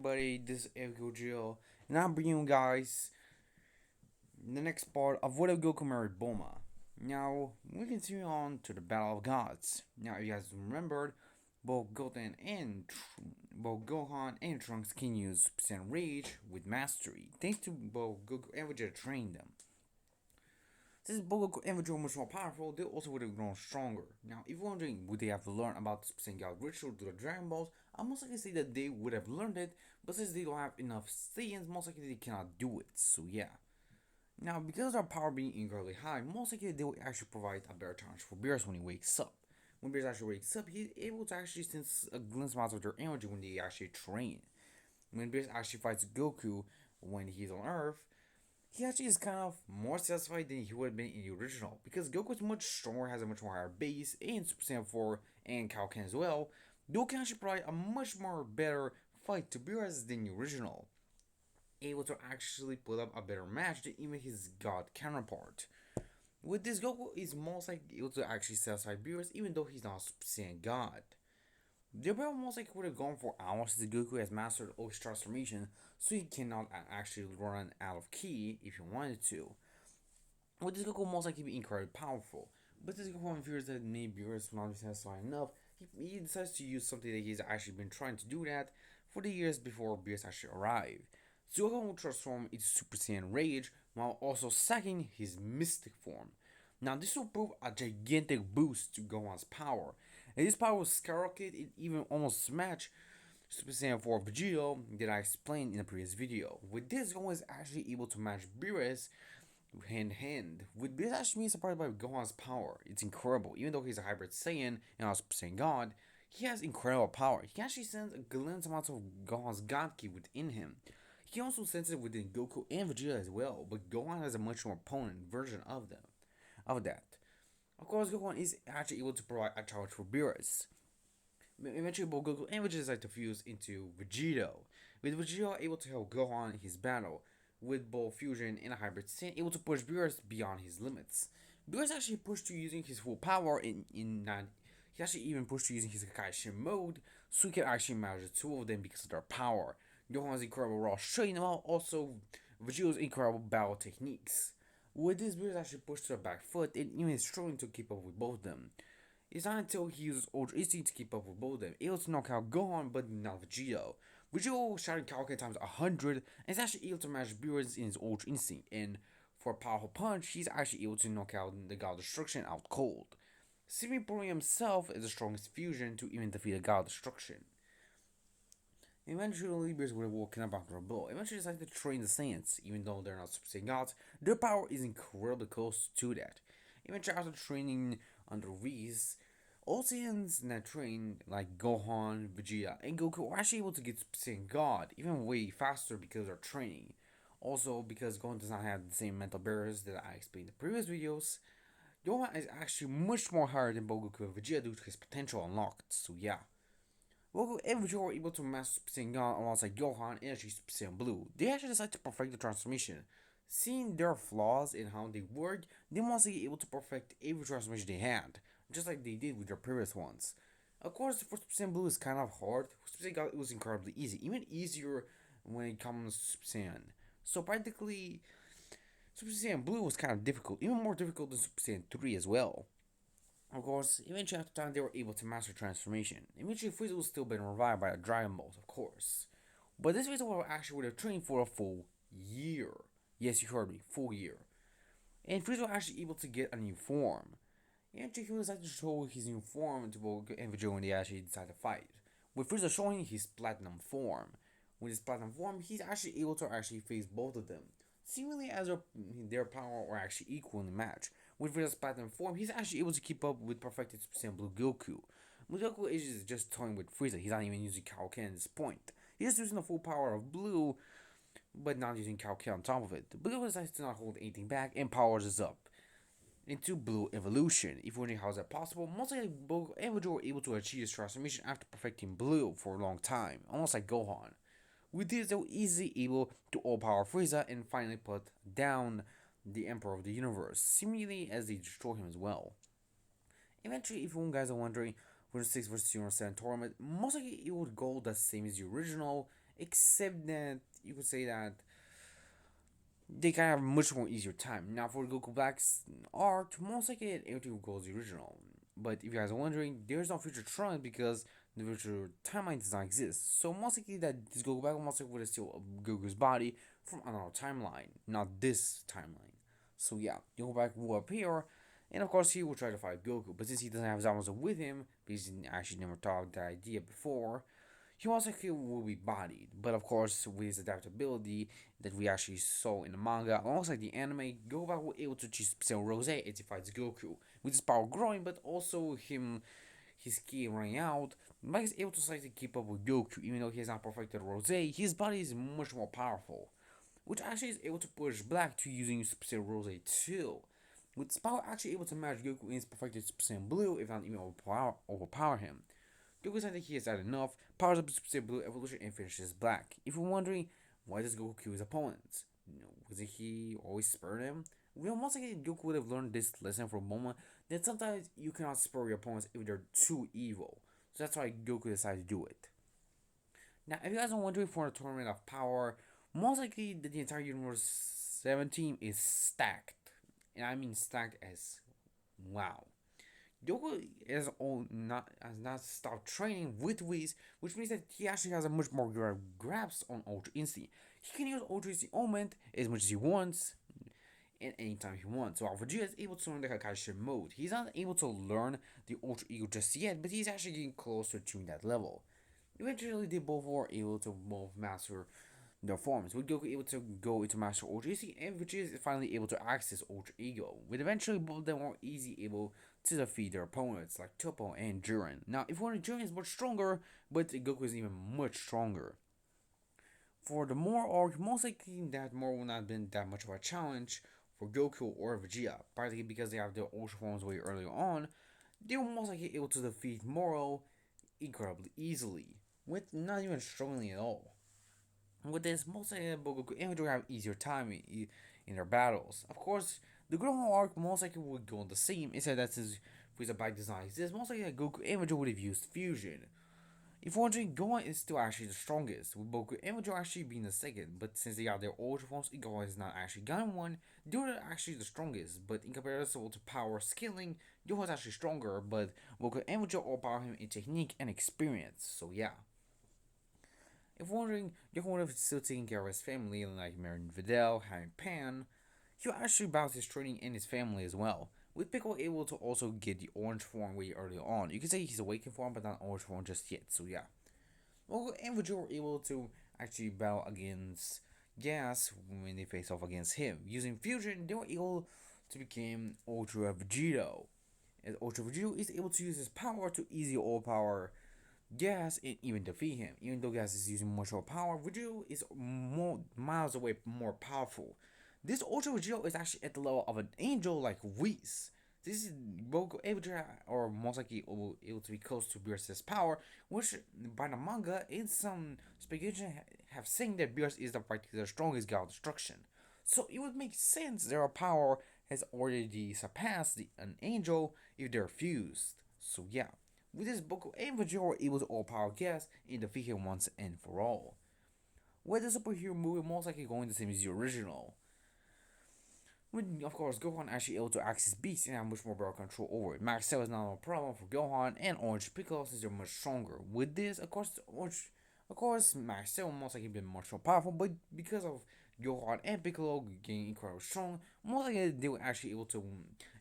everybody, this is Goku, and I'm bringing you guys the next part of what if Goku married Bulma. Now, we continue on to the Battle of Gods. Now, if you guys remembered, both Gohan and Trunks can use percent rage with mastery, thanks to both Goku and Vegeta training them. Since both Goku and Vegeta were much more powerful, they also would have grown stronger. Now, if you're wondering, would they have to learn about the percent God ritual through the Dragon Balls, I'm most likely to say that they would have learned it, but since they don't have enough Saiyans, most likely they cannot do it. So yeah. Now, because of their power being incredibly high, most likely they will actually provide a better challenge for Beerus when he wakes up. When Beerus actually wakes up, he's able to actually sense a glimpse of their energy when they actually train. When Beerus actually fights Goku when he's on Earth, he actually is kind of more satisfied than he would have been in the original because Goku is much stronger, has a much more higher base, and Super Saiyan 4 and Kaioken as well. Goku can actually provide a much more better fight to Beerus than the original, able to actually put up a better match than even his god counterpart. With this, Goku is most likely able to actually satisfy Beerus even though he's not a Super Saiyan god. The battle most likely would have gone for hours since Goku has mastered all his transformation, so he cannot actually run out of ki if he wanted to. With this Goku most likely be incredibly powerful, but this Goku fears that maybe Beerus will not be satisfied enough. He decides to use something that he's actually been trying to do that for the years before Beerus actually arrived. So Goku will transform into Super Saiyan Rage while also sacking his Mystic form. Now this will prove a gigantic boost to Gohan's power, and his power will skyrocket and even almost match Super Saiyan 4 Vegeta that I explained in the previous video. With this, Gohan is actually able to match Beerus hand in hand. With Beerus actually being surprised by Gohan's power, it's incredible. Even though he's a hybrid Saiyan and a Super Saiyan God, he has incredible power. He can actually sense a glimpse amounts of Gohan's God Ki within him. He can also sense it within Goku and Vegeta as well, but Gohan has a much more potent version of that. Of course, Gohan is actually able to provide a challenge for Beerus. Eventually, both Goku and Vegeta decide to fuse into Vegeta, with Vegeta able to help Gohan in his battle, with both fusion and a hybrid Saiyan able to push Beerus beyond his limits. Beerus actually pushed to using his full power in that he actually even pushed to using his Kakashi mode, so he can actually manage the two of them because of their power. Gohan's incredible raw strength, while also Vegeta's incredible battle techniques. With this, Beerus actually pushed to the back foot and even is struggling to keep up with both of them. It's not until he uses Ultra Instinct to keep up with both of them, able to knock out Gohan but not Vegeta. Vegeta shouting Kaioken times 100 and is actually able to match Beerus in his Ultra Instinct, and for a powerful punch, he's actually able to knock out the God Destruction out cold. Simply proving himself as the strongest fusion to even defeat the God Destruction. Eventually, Beerus would have woken up after a blow. Eventually, decided to train the Saiyans, even though they're not Super Saiyan gods. Their power is incredibly close to that. Eventually, after training under Whis, all Saiyans that train, like Gohan, Vegeta, and Goku, are actually able to get Super Saiyan God, even way faster because of their training. Also, because Gohan does not have the same mental barriers that I explained in the previous videos, Gohan is actually much more higher than both Goku and Vegeta due to his potential unlocked. So yeah. Goku and Vegeta were able to master Super Saiyan God alongside Gohan and achieve Super Saiyan Blue. They actually decided to perfect the transformation. Seeing their flaws in how they work, they must be able to perfect every transformation they had, just like they did with their previous ones. Of course, for Super Saiyan Blue is kind of hard. Super Saiyan God was incredibly easy, even easier when it comes to Super Saiyan. So practically, Super Saiyan Blue was kind of difficult, even more difficult than Super Saiyan 3 as well. Of course, eventually after time they were able to master transformation. Eventually Frieza was still been revived by the Dragon Balls, of course. But this Frieza was actually would have trained for a full year. Yes, you heard me, full year. And Frieza was actually able to get a new form. Eventually he was able to show his new form to both and Vegeta when they actually decided to fight. With Frieza showing his platinum form. With his platinum form, he's actually able to actually face both of them. Seemingly as their power are actually equal in the match. With Vegeta's platinum form, he's actually able to keep up with perfected Super Saiyan Blue Goku. Blue Goku is just toying with Frieza. He's not even using Kaioken at this point. He's just using the full power of Blue, but not using Kaioken on top of it. Blue decides to not hold anything back and powers us up into Blue Evolution. If you're wondering how is that possible, most likely both and Vegeta were able to achieve this transformation after perfecting Blue for a long time, almost like Gohan. With this, they were easily able to overpower Frieza and finally put down the Emperor of the Universe, seemingly as they destroy him as well. Eventually, if you guys are wondering, for the 6 vs 7 tournament, most likely it would go the same as the original, except that you could say that they kind of have much more easier time. Now for Goku Black's arc, most likely it goes the original. But if you guys are wondering, there's no future Trunks because the future timeline does not exist. So most likely that this Goku Black most likely would steal Goku's body from another timeline, not this timeline. So yeah, Goku Black will appear, and of course he will try to fight Goku. But since he doesn't have Zamasu with him, because he actually never thought of that idea before, he also will be bodied, but of course with his adaptability that we actually saw in the manga, alongside the anime, Goku was able to choose Rose as he fights Goku, with his power growing, but also his ki running out. Mike is able to slightly keep up with Goku, even though he has not perfected Rose. His body is much more powerful, which actually is able to push Black to using Super Saiyan Rose too. With his power actually able to match Goku in his perfected Super Saiyan Blue, if not even overpower him. Goku said that he has had enough, powers up Super Saiyan Blue evolution and finishes Black. If you're wondering, why does Goku kill his opponents? Wasn't he always spur them? Well, most likely Goku would have learned this lesson from Bulma that sometimes you cannot spur your opponents if they're too evil. So that's why Goku decided to do it. Now, if you guys are wondering for a tournament of power, most likely the entire Universe 7 team is stacked. And I mean stacked as wow. Goku has not stopped training with Whis, which means that he actually has a much more grasp on Ultra Instinct. He can use Ultra Instinct Augment as much as he wants, and anytime he wants. So Alpha Vegeta is able to learn the Kakashi mode. He's not able to learn the Ultra Ego just yet, but he's actually getting closer to that level. Eventually, they both were able to both master their forms, with Goku able to go into Master Ultra Instinct, and Vegeta is finally able to access Ultra Ego, with eventually both of them were easily able to defeat their opponents like Toppo and Jiren. Now, if one Jiren is much stronger, but Goku is even much stronger. For the More arc, most likely that More will not have been that much of a challenge for Goku or Vegeta, partly because they have their Ultra forms way earlier on. They were most likely able to defeat Moro incredibly easily, with not even struggling at all. With this, most likely Goku and Vegeta have easier time in their battles. Of course, the Growth arc most likely would go on the same, instead that since Frieza by design exists, most likely Goku and Vegeta would have used fusion. If you're wondering, Gohan is still actually the strongest, with Goku and Vegeta actually being the second, but since they got their Ultra forms, Gohan has not actually gotten one, they're actually the strongest, but in comparison to power scaling, Gohan is actually stronger, but Goku and Vegeta overpower him in technique and experience, so yeah. If wondering, Goku would have still taken care of his family, like marrying Videl, having Pan, he will actually balance his training and his family as well. With Piccolo able to also get the orange form way early on. You can say he's awakened form, but not orange form just yet, so yeah. Goku and Vegeta were able to actually battle against Gas when they face off against him. Using fusion, they were able to become Ultra Vegito. As Ultra Vegito is able to use his power to easily overpower Gas and even defeat him. Even though Gas is using much more power, Vegito is more miles away more powerful. This Ultra Vegito is actually at the level of an angel like Whis. This is Goku able to, or most likely able to be close to Beerus's power, which by the manga, in some speculation have saying that Beerus is the strongest god of destruction. So it would make sense their power has already surpassed an angel if they're fused. So yeah, with this Goku and Vegeta were able to overpower Gas and defeat him once and for all. With the superhero movie most likely going the same as the original. With, of course, Gohan actually able to access Beast and have much more better control over it. Max Cell is not a problem for Gohan and Orange Piccolo since they're much stronger. With this, of course, Max Cell most likely been much more powerful, but because of Gohan and Piccolo getting incredibly strong, most likely they were actually able to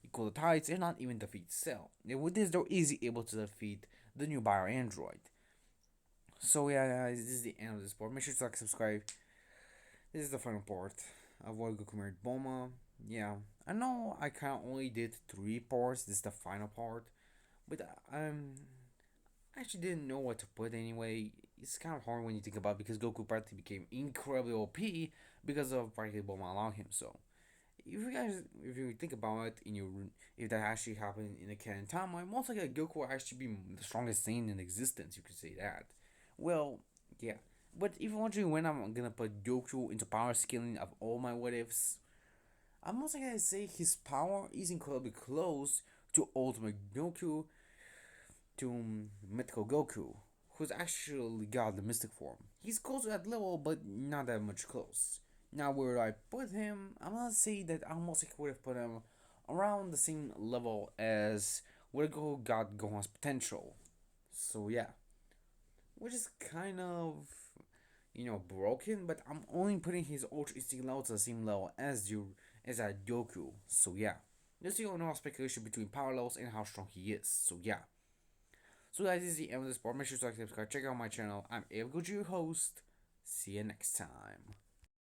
equal the tides and not even defeat Cell. And with this, they're easily able to defeat the new Bio Android. So yeah, guys, this is the end of this part. Make sure to like, subscribe. This is the final part of what Goku married Bulma. Yeah, I know I kind of only did 3 parts. This is the final part, but I actually didn't know what to put anyway. It's kind of hard when you think about it because Goku practically became incredibly OP because of practically Bulma allowing him. So, if you think about it, if that actually happened in a canon timeline, most likely Goku will actually be the strongest thing in existence. You could say that. Well, yeah. But if you're wondering when I'm gonna put Goku into power scaling of all my what ifs, I'm also gonna say his power is incredibly close to Ultimate Goku, to Mythical Goku, who's actually got the Mystic form. He's close to that level, but not that much close. Now where I put him, I'm gonna say that I almost would have put him around the same level as where Goku got Gohan's potential. So yeah, which is kind of broken, but I'm only putting his Ultra Instinct level to the same level as a Goku. So yeah, there's no speculation between power levels and how strong he is. So yeah. So guys, this is the end of this part. Make sure to like, subscribe, check out my channel. I'm Goku, your host. See you next time.